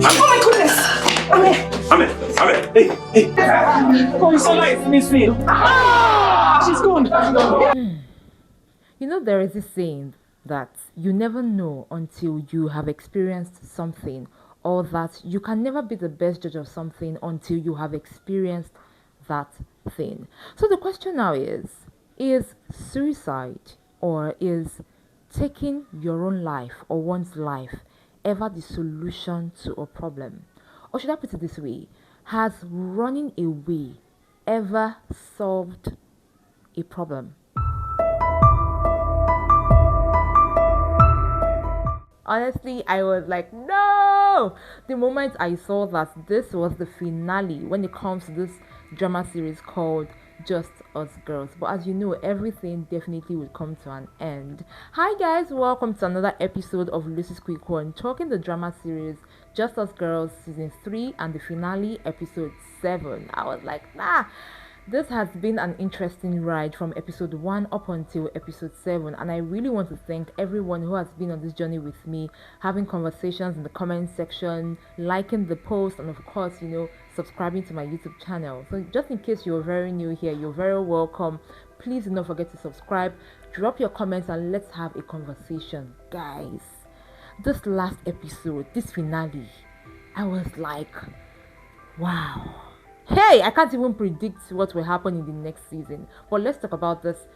Oh my goodness! Ameh, hey. Kayinsola is missing. She's gone. You know, there is this saying that you never know until you have experienced something, or that you can never be the best judge of something until you have experienced that thing. So the question now is suicide or is taking your own life or one's life ever the solution to a problem? Or should I put it this way? Has running away ever solved a problem? Honestly, I was like, no! The moment I saw that this was the finale when it comes to this drama series called Just Us Girls. But as you know, everything definitely will come to an end. Hi guys, welcome to another episode of Lucy's Quick One, talking the drama series Just Us Girls Season 3 and the finale episode 7. I was like, nah! This has been an interesting ride from episode 1 up until episode 7, and I really want to thank everyone who has been on this journey with me, having conversations in the comment section, liking the post, and of course, subscribing to my YouTube channel. So just in case you're very new here, you're very welcome. Please do not forget to subscribe, drop your comments, and let's have a conversation. Guys, this last episode, this finale, I was like, wow. Hey, I can't even predict what will happen in the next season. But let's talk about this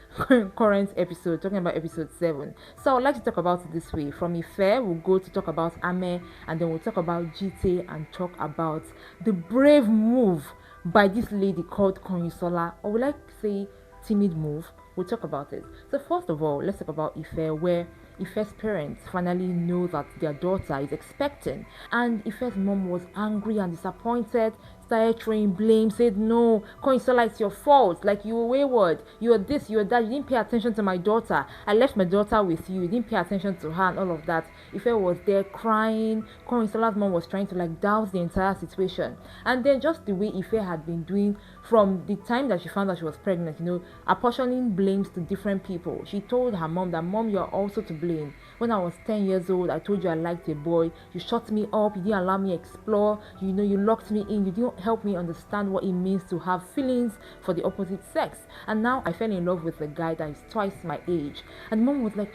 current episode, talking about episode 7. So I would like to talk about it this way. From Eair, we'll go to talk about Ameh, and then we'll talk about Jite and talk about the brave move by this lady called Kayinsola. Or would I say timid move? We'll talk about it. So first of all, let's talk about Eair, where Eair's parents finally know that their daughter is expecting, and Eair's mom was angry and disappointed, started throwing blame, said, no, Kayinsola, it's your fault, like you were wayward, you are this, you are that, you didn't pay attention to my daughter, I left my daughter with you didn't pay attention to her, and all of that. Eair was there crying. Kayinsola's mom was trying to douse the entire situation, and then just the way Eair had been doing from the time that she found out she was pregnant, apportioning blames to different people. She told her mom that, mom, you're also to blame. When I was 10 years old, I told you I liked a boy. You shut me up. You didn't allow me explore. You locked me in. You didn't help me understand what it means to have feelings for the opposite sex. And now I fell in love with a guy that is twice my age. And mom was like,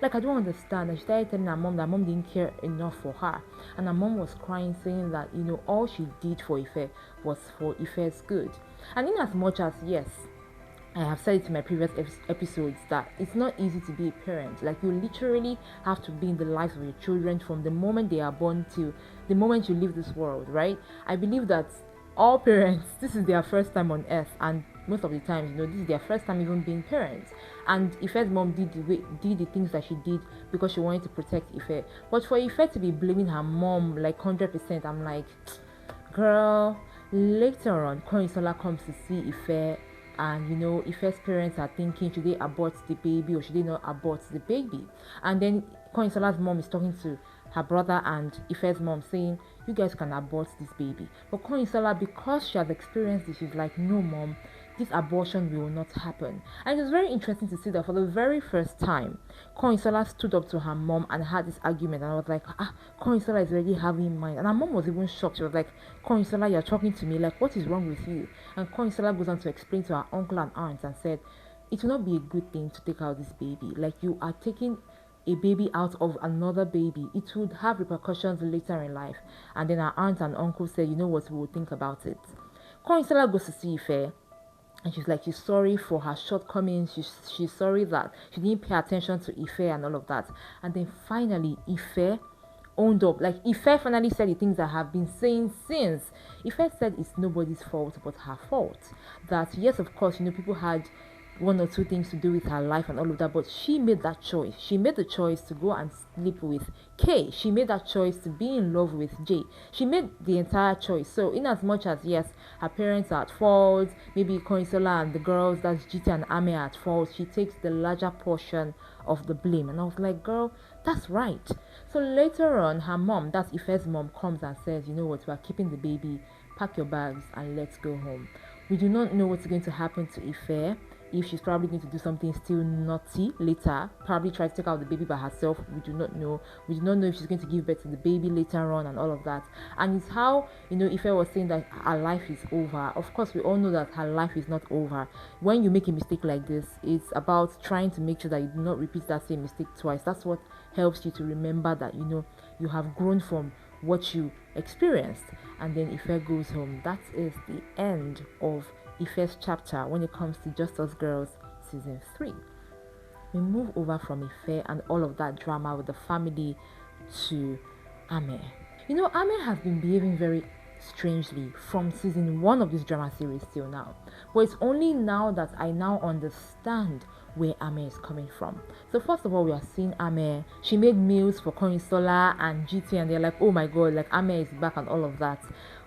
I don't understand. And she started telling her mom that mom didn't care enough for her. And her mom was crying, saying that, all she did for Eair was for Eair's good. And in as much as, yes, I have said it in my previous episodes that it's not easy to be a parent. Like, you literally have to be in the lives of your children from the moment they are born to the moment you leave this world, right? I believe that all parents, this is their first time on earth, and most of the times, this is their first time even being parents. And Eair's mom did the things that she did because she wanted to protect Eair. But for Eair to be blaming her mom 100%, I'm like, girl. Later on, Kayinsola comes to see Eair, and Eair's parents are thinking, should they abort the baby or should they not abort the baby? And then Kayinsola's mom is talking to her brother and Eair's mom, saying, you guys can abort this baby. But Kayinsola, because she has experienced it, she's like, no, mom, this abortion will not happen. And it was very interesting to see that for the very first time, Kayinsola stood up to her mom and had this argument, and I was like, Kayinsola is already having mine. And her mom was even shocked. She was like, Kayinsola, you're talking to me, what is wrong with you? And Kayinsola goes on to explain to her uncle and aunt and said, it will not be a good thing to take out this baby. You are taking a baby out of another baby. It would have repercussions later in life. And then her aunt and uncle said, you know what, we will think about it. Kayinsola goes to see Eair, and she's like, she's sorry for her shortcomings. She's sorry that she didn't pay attention to Eair and all of that. And then finally, Eair owned up. Eair finally said the things I have been saying since. Eair said it's nobody's fault but her fault. That yes, of course, people had one or two things to do with her life and all of that, but she made that choice. She made the choice to go and sleep with Kay. She made that choice to be in love with Jay. She made the entire choice. So in as much as, yes, her parents are at fault, maybe Kayinsola and the girls, that's Jite and Ameh, are at fault, she takes the larger portion of the blame. And I was like, girl, that's right. So later on, her mom, that's Eair's mom, comes and says, you know what, we're keeping the baby, pack your bags and let's go home. We do not know what's going to happen to Eair. if she's probably going to do something still naughty later, probably try to take out the baby by herself. We do not know. We do not know if she's going to give birth to the baby later on and all of that. And it's how, Eair was saying that her life is over. Of course, we all know that her life is not over. When you make a mistake like this, it's about trying to make sure that you do not repeat that same mistake twice. That's what helps you to remember that, you have grown from what you experienced. And then Eair goes home. That is the end of Eair's chapter when it comes to Just Us Girls season 3. We move over from Eair and all of that drama with the family to Ameh. Ameh has been behaving very strangely from season 1 of this drama series till now. But it's only now that I now understand where Ameh is coming from. So first of all, we are seeing Ameh. She made meals for Kayinsola and Jite, and they're like, oh my god, like Ameh is back and all of that.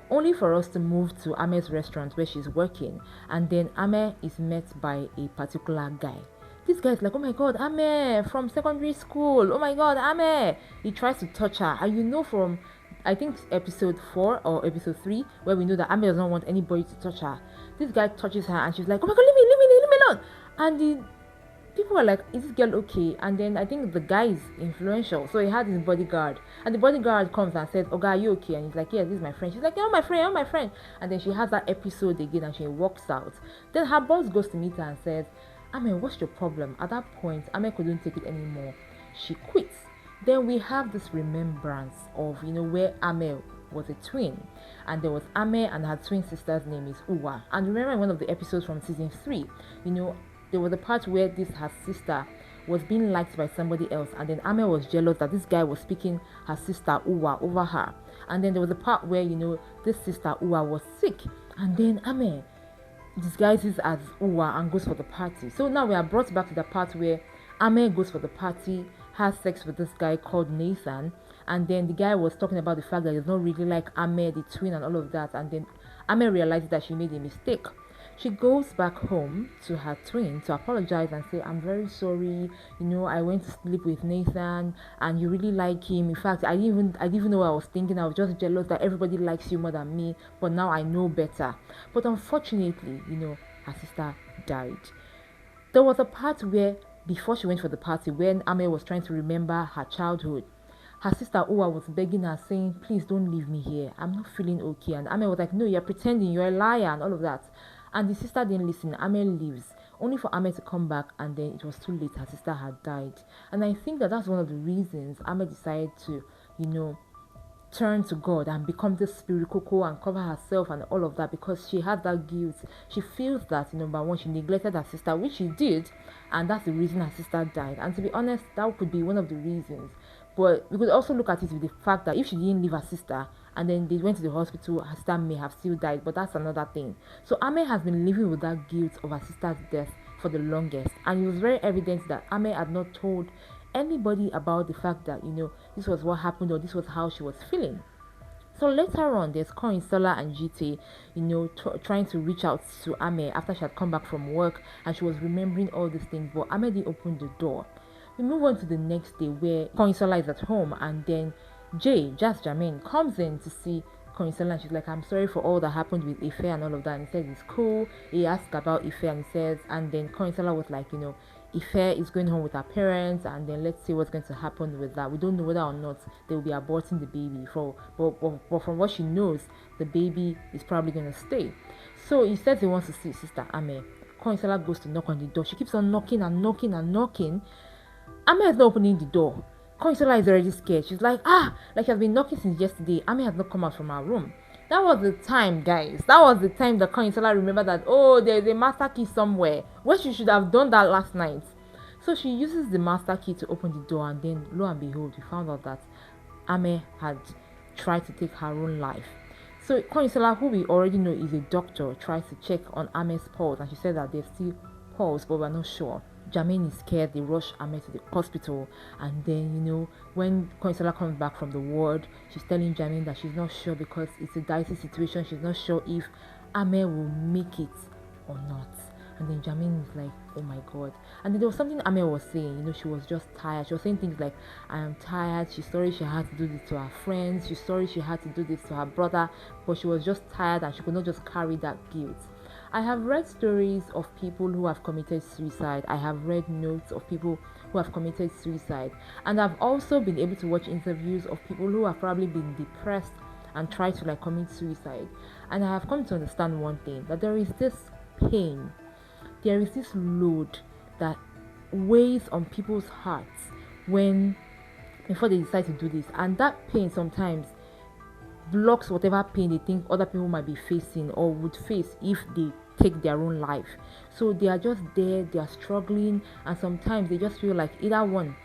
Only for us to move to Ameh's restaurant where she's working, and then Ameh is met by a particular guy. This guy is like, oh my god, Ameh from secondary school. Oh my god, Ameh. He tries to touch her, and from I think episode 4 or episode 3 where we know that Ameh does not want anybody to touch her. This guy touches her and she's like, oh my god, leave me alone. And the people were like, is this girl okay? And then I think the guy is influential, so he had his bodyguard, and the bodyguard comes and says, oh guy, are you okay? And he's like, yes, this is my friend. She's like, oh my friend. And then she has that episode again and she walks out. Then her boss goes to meet her and says, Ameh, what's your problem? At that point, Ameh couldn't take it anymore. She quits. Then we have this remembrance of where Ameh was a twin, and there was Ameh and her twin sister's name is Uwa. And remember in one of the episodes from season 3, there was a part where her sister was being liked by somebody else, and then Ameh was jealous that this guy was speaking her sister Uwa over her. And then there was a part where this sister Uwa was sick, and then Ameh disguises as Uwa and goes for the party. So now we are brought back to the part where Ameh goes for the party, has sex with this guy called Nathan, and then the guy was talking about the fact that he's not really like Ameh, the twin, and all of that. And then Ameh realizes that she made a mistake. She goes back home to her twin to apologize and say, I'm very sorry, I went to sleep with Nathan and you really like him. In fact, I didn't even know what I was thinking. I was just jealous that everybody likes you more than me, but now I know better. But unfortunately, her sister died. There was a part where, before she went for the party, when Ameh was trying to remember her childhood, her sister Uwa was begging her, saying, please don't leave me here. I'm not feeling okay. And Ameh was like, no, you're pretending, you're a liar, and all of that. And the sister didn't listen. Ameh leaves, only for Ameh to come back, and then it was too late. Her sister had died. And I think that's one of the reasons Ameh decided to, turn to God and become this spirit cocoa and cover herself and all of that, because she had that guilt. She feels that, number one, she neglected her sister, which she did, and that's the reason her sister died. And to be honest, that could be one of the reasons. But we could also look at it with the fact that if she didn't leave her sister and then they went to the hospital, her sister may have still died, but that's another thing. So Ameh has been living with that guilt of her sister's death for the longest, and it was very evident that Ameh had not told anybody about the fact that this was what happened or this was how she was feeling. So later on, there's Kayinsola and Jite, trying to reach out to Ameh after she had come back from work and she was remembering all these things, but Ameh didn't open the door. We move on to the next day where Kayinsola is at home, and then Jermaine comes in to see Kayinsola, and she's like, I'm sorry for all that happened with Eair and all of that. And he says it's cool. He asks about Eair and he says, and then Kayinsola was like, Eair is going home with her parents, and then let's see what's going to happen with that. We don't know whether or not they will be aborting the baby. But from what she knows, the baby is probably going to stay. So he says he wants to see Sister Ameh. Kayinsola goes to knock on the door. She keeps on knocking. Ameh is not opening the door. Kayinsola is already scared. She's like she has been knocking since yesterday. Ameh has not come out from her room. That was the time, guys. That was the time that Kayinsola remembered that, there's a master key somewhere. Well, she should have done that last night. So she uses the master key to open the door, and then lo and behold, we found out that Ameh had tried to take her own life. So Kayinsola, who we already know is a doctor, tries to check on Ameh's pulse, and she said that there's still pulse, but we're not sure. Jermaine is scared. They rush Ameh to the hospital, and then when Kayinsola comes back from the ward, she's telling Jermaine that she's not sure because it's a dicey situation. She's not sure if Ameh will make it or not. And then Jermaine is like, oh my god. And then there was something Ameh was saying, she was just tired. She was saying things like, I am tired. She's sorry she had to do this to her friends. She's sorry she had to do this to her brother, but she was just tired and she could not just carry that guilt. I have read stories of people who have committed suicide. I have read notes of people who have committed suicide. And I've also been able to watch interviews of people who have probably been depressed and tried to like commit suicide. And I have come to understand one thing, that there is this pain, there is this load that weighs on people's hearts when before they decide to do this, and that pain sometimes blocks whatever pain they think other people might be facing or would face if they take their own life. So they are just there, they are struggling, and sometimes they just feel like either one,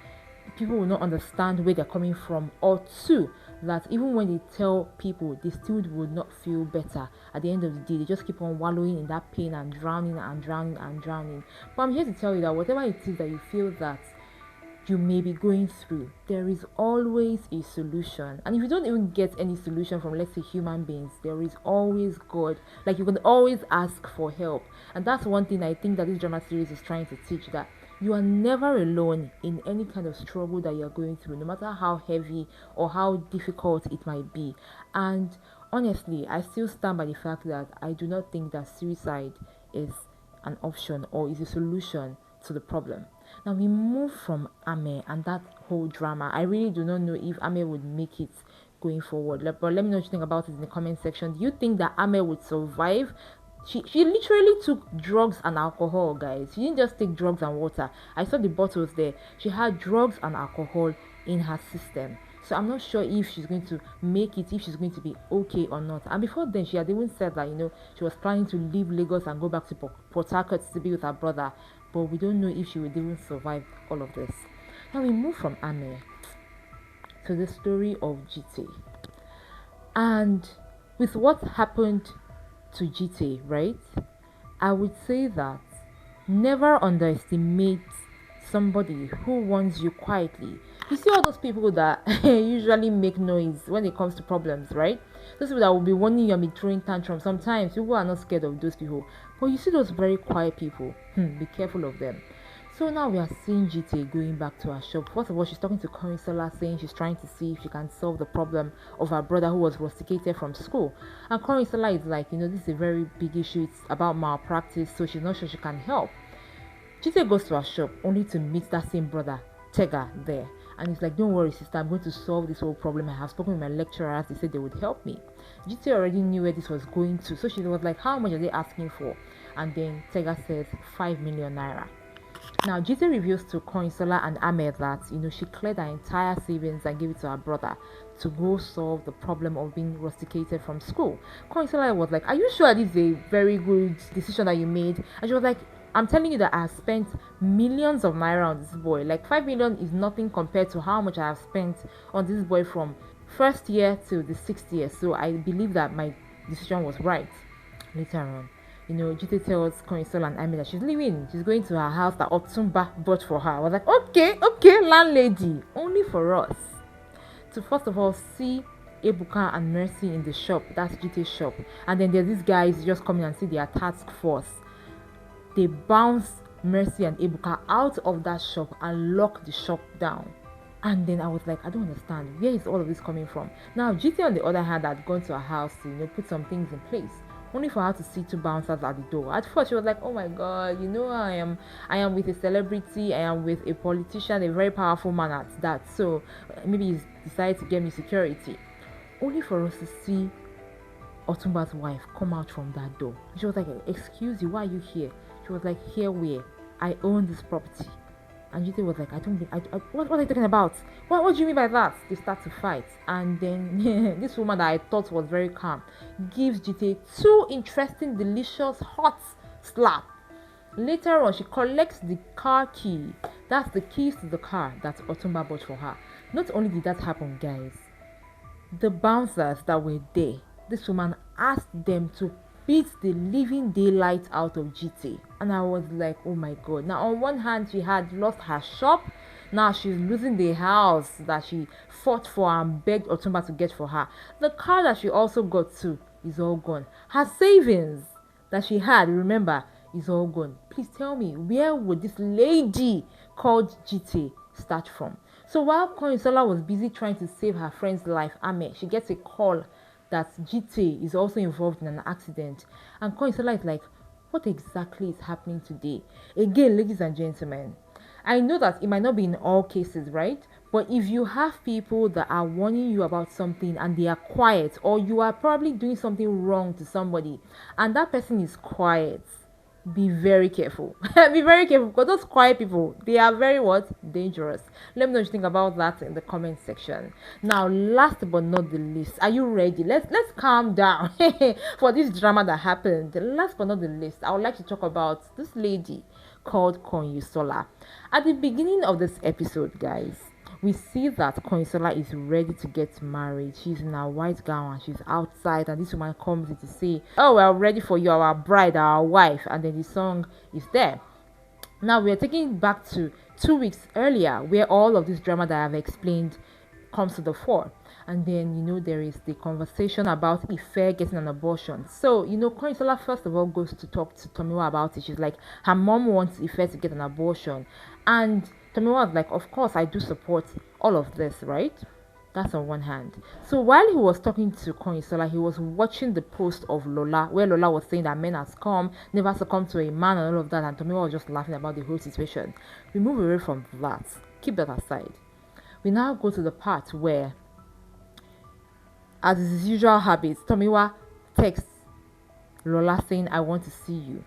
people will not understand where they're coming from, or two, that even when they tell people, they still would not feel better. At the end of the day, they just keep on wallowing in that pain and drowning and drowning and drowning. But I'm here to tell you that whatever it is that you feel that you may be going through, there is always a solution. And if you don't even get any solution from, let's say, human beings, there is always God. Like, you can always ask for help. And that's one thing I think that this drama series is trying to teach, that you are never alone in any kind of struggle that you're going through, no matter how heavy or how difficult it might be. And honestly, I still stand by the fact that I do not think that suicide is an option or is a solution to the problem. Now we move from Ameh and that whole drama. I really do not know if Ameh would make it going forward. But let me know what you think about it in the comment section. Do you think that Ameh would survive? She literally took drugs and alcohol, guys. She didn't just take drugs and water. I saw the bottles there. She had drugs and alcohol in her system. So I'm not sure if she's going to make it, if she's going to be okay or not. And before then, she had even said that, she was planning to leave Lagos and go back to Port Harcourt to be with her brother. But we don't know if she would even survive all of this. Now we move from Ameh to the story of Jite. And with what happened to Jite, right? I would say that never underestimate somebody who wants you quietly. You see all those people that usually make noise when it comes to problems, right? Those people that will be warning you and be throwing tantrums. Sometimes people are not scared of those people. But you see those very quiet people, be careful of them. So now we are seeing Jite going back to her shop. First of all, she's talking to Kayinsola, saying she's trying to see if she can solve the problem of her brother who was rusticated from school. And Kayinsola is like, this is a very big issue. It's about malpractice, so she's not sure she can help. Jite goes to her shop only to meet that same brother, Tega, there. And he's like, don't worry, sister, I'm going to solve this whole problem. I have spoken with my lecturers. They said they would help me. Jite already knew where this was going to. So she was like, how much are they asking for? And then Tega says 5 million naira. Now, Jite reveals to Kayinsola and Ameh that, she cleared her entire savings and gave it to her brother to go solve the problem of being rusticated from school. Kayinsola was like, are you sure this is a very good decision that you made? And she was like, I'm telling you that I have spent millions of naira on this boy. Like 5 million is nothing compared to how much I have spent on this boy from first year to the 6th year. So I believe that my decision was right. Later on, Jite tells Kayinsola and Ameh that she's leaving. She's going to her house that Otumba bought for her. I was like, okay, landlady, only for us. To first of all see Ebuka and Mercy in the shop. That's Jite's shop. And then there's these guys just coming and see their task force. They bounce Mercy and Ebuka out of that shop and lock the shop down. And then I was like, I don't understand. Where is all of this coming from? Now, Jite, on the other hand, had gone to her house to, put some things in place. Only for her to see two bouncers at the door. At first, she was like, oh my God, I am with a celebrity. I am with a politician, a very powerful man at that. So maybe he's decided to get me security. Only for us to see Otumba's wife come out from that door. She was like, excuse you, why are you here? She was like, here where? I own this property. And Jite was like, what are you talking about? What do you mean by that? They start to fight. And then this woman that I thought was very calm gives Jite two interesting, delicious, hot slap. Later on, she collects the car key. That's the keys to the car that Otumba bought for her. Not only did that happen, guys, the bouncers that were there, this woman asked them to beat the living daylight out of Jite. And I was like, oh my God. Now, on one hand, she had lost her shop. Now she's losing the house that she fought for and begged Otumba to get for her. The car that she also got too is all gone. Her savings that she had, remember, is all gone. Please tell me, where would this lady called Jite start from? So while Kayinsola was busy trying to save her friend's life, Ameh, she gets a call that Jite is also involved in an accident. And Kayinsola is like, What exactly is happening today? Again, ladies and gentlemen, I know that it might not be in all cases, right? But if you have people that are warning you about something and they are quiet, or you are probably doing something wrong to somebody and that person is quiet, be very careful. Be very careful, because those quiet people, they are very what? Dangerous. Let me know what you think about that in the comment section. Now, last but not the least, are you ready? Let's calm down for this drama that happened. Last but not the least, I would like to talk about this lady called Kayinsola. At the beginning of this episode, guys, we see that Kayinsola is ready to get married. She's in her white gown and she's outside, and this woman comes in to say, "Oh, we're ready for you, our bride, our wife," and then the song is there. Now we are taking it back to 2 weeks earlier, where all of this drama that I've explained comes to the fore. And then, there is the conversation about Eair getting an abortion. So, Kayinsola first of all goes to talk to Tomiwa about it. She's like, her mom wants Eair to get an abortion. And Tomiwa was like, of course, I do support all of this, right? That's on one hand. So while he was talking to Kayinsola, he was watching the post of Lola, where Lola was saying that men has come, never succumb to a man and all of that. And Tomiwa was just laughing about the whole situation. We move away from that. Keep that aside. We now go to the part where, as his usual habit, Tomiwa texts Lola saying, "I want to see you."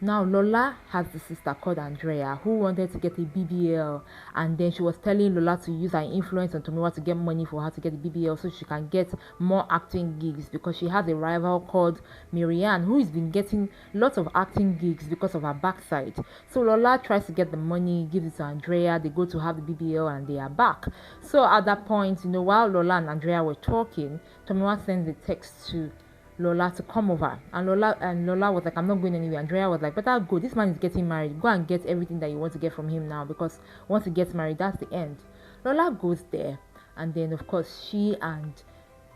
Now, Lola has a sister called Andrea who wanted to get a BBL, and then she was telling Lola to use her influence on Tomiwa to get money for her to get the BBL so she can get more acting gigs, because she has a rival called Marianne who has been getting lots of acting gigs because of her backside. So Lola tries to get the money, gives it to Andrea, they go to have the BBL and they are back. So at that point, while Lola and Andrea were talking, Tomiwa sends a text to Lola to come over, and Lola was like, "I'm not going anywhere." Andrea was like, "Better go, this man is getting married, go and get everything that you want to get from him now, because once he gets married, that's the end." Lola goes there, and then of course she and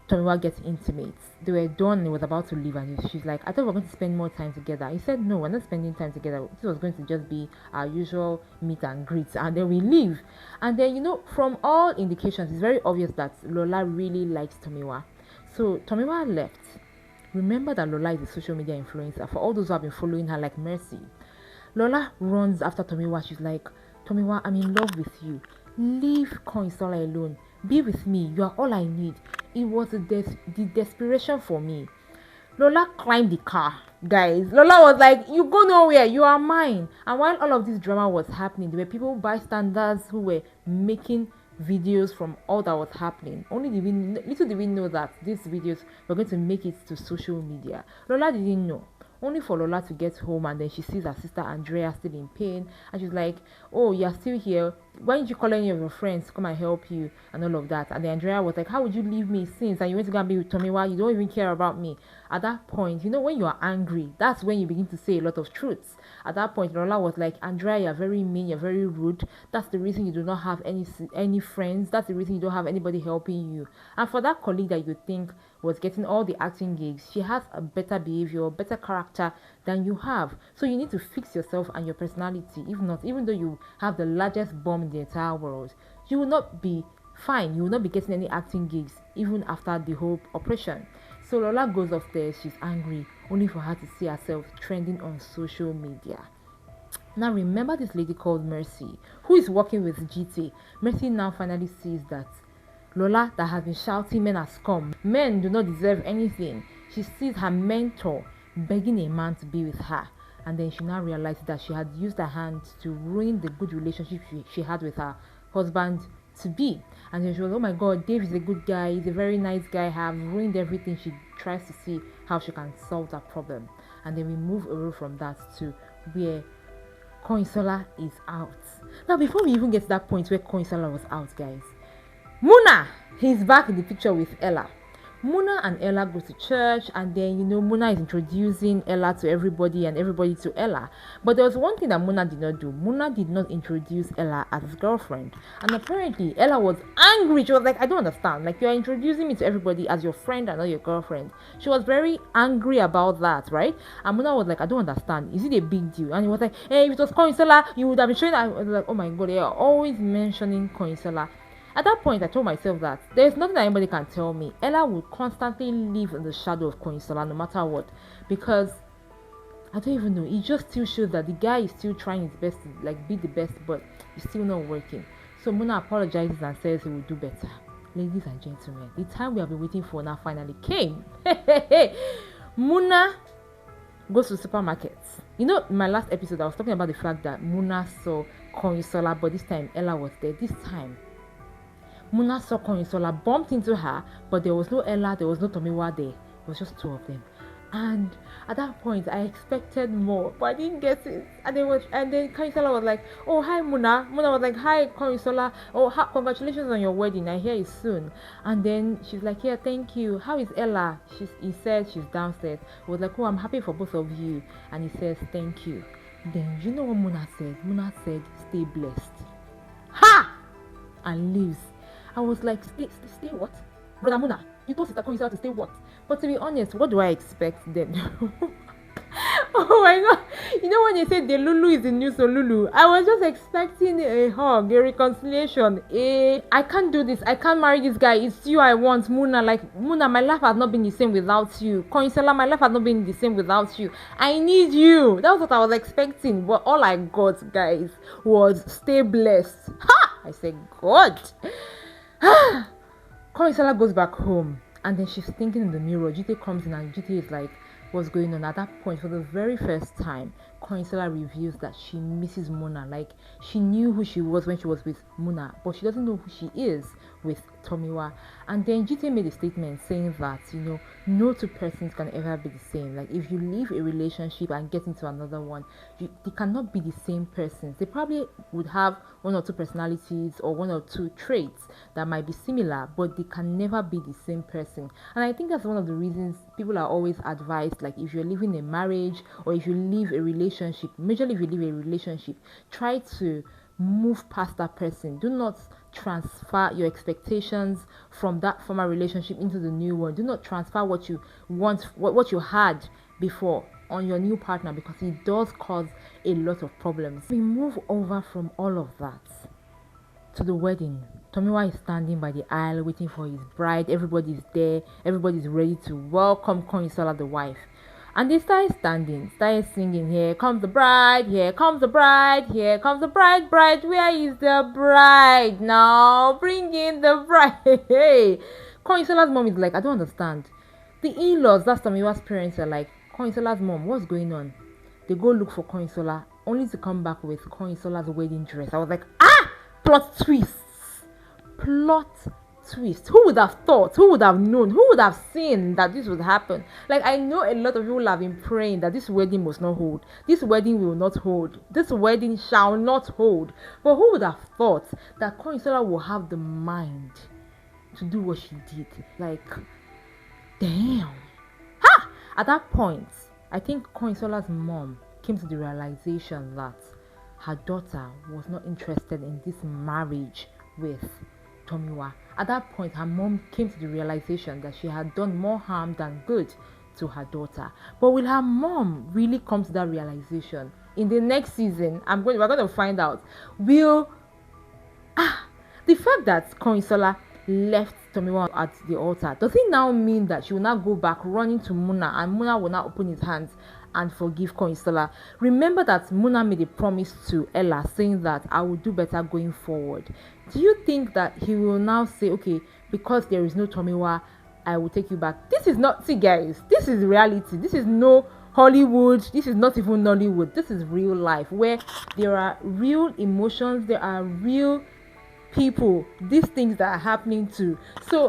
Tomiwa get intimate. They were done and was about to leave, and she's like, "I thought we were going to spend more time together." He said, "No, we're not spending time together. This was going to just be our usual meet and greet, and then we leave." And then, from all indications, it's very obvious that Lola really likes Tomiwa. So Tomiwa left. Remember that Lola is a social media influencer. For all those who have been following her, like Mercy, Lola runs after Tomiwa. She's like, "Tomiwa, I'm in love with you. Leave Kayinsola alone. Be with me. You are all I need." It was the desperation for me. Lola climbed the car, guys. Lola was like, "You go nowhere. You are mine." And while all of this drama was happening, there were people, bystanders, who were making videos from all that was happening. Little did we know that these videos were going to make it to social media. Lola didn't know. Only for Lola to get home, and then she sees her sister Andrea still in pain, and she's like, "Oh, you're still here. Why didn't you call any of your friends to come and help you?" and all of that. And then Andrea was like, "How would you leave me since and you went to go and be with Tomiwa? You don't even care about me." At that point, when you are angry, that's when you begin to say a lot of truths. At that point, Lola was like, "Andrea, you're very mean, you're very rude. That's the reason you do not have any friends. That's the reason you don't have anybody helping you." And for that colleague that you think was getting all the acting gigs, she has a better behavior, better character than you have. So you need to fix yourself and your personality. If not, even though you have the largest bomb in the entire world, you will not be fine. You will not be getting any acting gigs even after the whole operation. So Lola goes upstairs. She's angry, only for her to see herself trending on social media. Now remember this lady called Mercy, who is working with Jite. Mercy now finally sees that Lola, that has been shouting men has come, men do not deserve anything. She sees her mentor begging a man to be with her, and then she now realizes that she had used her hand to ruin the good relationship she had with her husband to be. And then she was, "Oh my god, Dave is a good guy, he's a very nice guy, I have ruined everything." She tries to see how she can solve that problem. And then we move away from that to where Kayinsola is out. Now before we even get to that point where Kayinsola was out, guys, Muna, he's back in the picture with Ella. Muna and Ella go to church, and then Muna is introducing Ella to everybody and everybody to Ella. But there was one thing that Muna did not do. Muna did not introduce Ella as his girlfriend, and apparently Ella was angry. She was like, "I don't understand. Like, you're introducing me to everybody as your friend and not your girlfriend." She was very angry about that, right? And Muna was like, "I don't understand. Is it a big deal?" And he was like, "Hey, if it was Kayinsola, you would have been showing." I was like, "Oh my god, they are always mentioning Kayinsola." At that point, I told myself that there's nothing that anybody can tell me. Ella would constantly live in the shadow of Kayinsola no matter what, because I don't even know. It just still shows that the guy is still trying his best to like be the best, but it's still not working. So Muna apologizes and says he will do better. Ladies and gentlemen, the time we have been waiting for now finally came. Muna goes to supermarkets. You know, in my last episode, I was talking about the fact that Muna saw Kayinsola, but this time Ella was there. This time, Muna saw Kayinsola, bumped into her, but there was no Ella, there was no Tomiwa there. It was just two of them. And at that point, I expected more, but I didn't get it. And then Kayinsola was like, "Oh, hi, Muna." Muna was like, "Hi, Kayinsola. Oh, congratulations on your wedding. I hear it's soon." And then she's like, "Yeah, thank you. How is Ella?" He said she's downstairs. He was like, "Oh, I'm happy for both of you." And he says, "Thank you." Then you know what Muna said? Muna said, "Stay blessed." Ha! And leaves. I was like, stay what? Brother Muna, you told Sister Kayinsola to stay what? But to be honest, what do I expect then? Oh my god. You know when they say the Lulu is the new so Lulu, I was just expecting a hug, a reconciliation. I can't do this. I can't marry this guy. It's you I want, Muna. Like, Muna, my life has not been the same without you. Kayinsola, my life has not been the same without you. I need you. That was what I was expecting. But all I got, guys, was stay blessed. Ha! I said, God. Kayinsola goes back home. And then she's thinking in the mirror. Jite comes in and Jite is like, what's going on? At that point, for the very first time, Kayinsola reveals that she misses Muna. Like, she knew who she was when she was with Muna, but she doesn't know who she is with Tomiwa. And then Jite made a statement saying that, you know, no two persons can ever be the same. Like, if you leave a relationship and get into another one, they cannot be the same persons. They probably would have one or two personalities or one or two traits that might be similar, but they can never be the same person. And I think that's one of the reasons people are always advised, like, if you're leaving a marriage or if you leave a relationship, majorly if you leave a relationship, try to move past that person. Do not transfer your expectations from that former relationship into the new one. Do not transfer what you want, what you had before on your new partner, because it does cause a lot of problems. We move over from all of that to the wedding. Tomiwa is standing by the aisle waiting for his bride. Everybody's there. Everybody's ready to welcome Kayinsola, the wife. And they started singing, "Here comes the bride, here comes the bride, here comes the bride, bride, where is the bride? Now bring in the bride." Hey, Kayinsola's mom is like, I don't understand. The in-laws, that's Tomiwa's parents, are like, Kayinsola's mom, what's going on? They go look for Kayinsola, only to come back with Kayinsola's wedding dress. I was like, plot twist. Plot twist. Who would have thought? Who would have known? Who would have seen that this would happen? Like, I know a lot of people have been praying that this wedding must not hold. This wedding will not hold. This wedding shall not hold. But who would have thought that Kayinsola will have the mind to do what she did? Like, damn. Ha! At that point, I think Kayinsola's mom came to the realization that her daughter was not interested in this marriage with Tomiwa. At that point, her mom came to the realization that she had done more harm than good to her daughter. But will her mom really come to that realization? In the next season, we're going to find out. Will the fact that Kayinsola left Tomiwa at the altar, does it now mean that she will now go back running to Muna, and Muna will now open his hands and forgive Kayinsola? Remember that Muna made a promise to Ella saying that I will do better going forward. Do you think that he will now say, okay, because there is no Tomiwa, I will take you back? This is not, see guys, this is reality. This is no Hollywood. This is not even Nollywood. This is real life, where there are real emotions, there are real people, these things that are happening to. So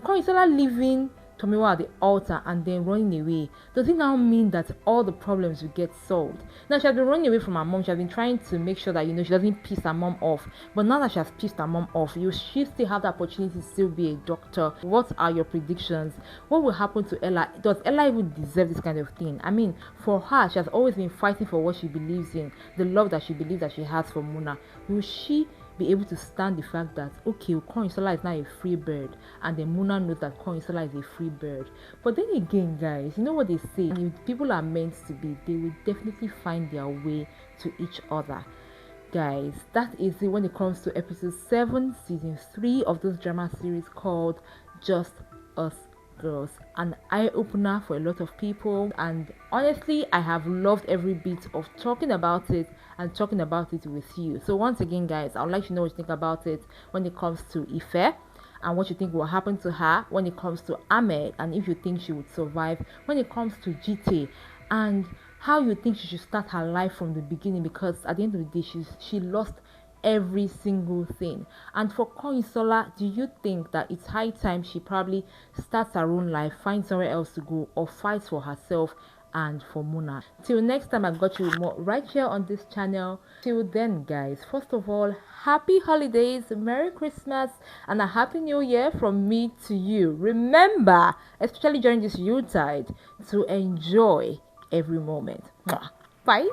Kayinsola leaving Tomiwa at the altar and then running away, does it now mean that all the problems will get solved? Now, she has been running away from her mom. She has been trying to make sure that, you know, she doesn't piss her mom off. But now that she has pissed her mom off, she still have the opportunity to still be a doctor. What are your predictions? What will happen to Ella? Does Ella even deserve this kind of thing? I mean, for her, she has always been fighting for what she believes in, the love that she believes that she has for Muna. Will she be able to stand the fact that, okay, Kayinsola is now a free bird, and then Muna knows that Kayinsola is a free bird? But then again, guys, you know what they say, if people are meant to be, they will definitely find their way to each other. Guys, that is it when it comes to episode 7 season 3 of this drama series called Just Us Girls, an eye-opener for a lot of people, and honestly I have loved every bit of talking about it and talking about it with you. So once again guys, I would like to know what you think about it when it comes to Eair, and what you think will happen to her when it comes to Ameh, and if you think she would survive when it comes to Jite, and how you think she should start her life from the beginning, because at the end of the day she lost every single thing. And for Kayinsola, do you think that it's high time she probably starts her own life, finds somewhere else to go, or fights for herself and for Mona? Till next time, I got you more right here on this channel. Till then guys, first of all, happy holidays, Merry Christmas, and a Happy New Year from me to you. Remember, especially during this Yuletide, to enjoy every moment. Bye.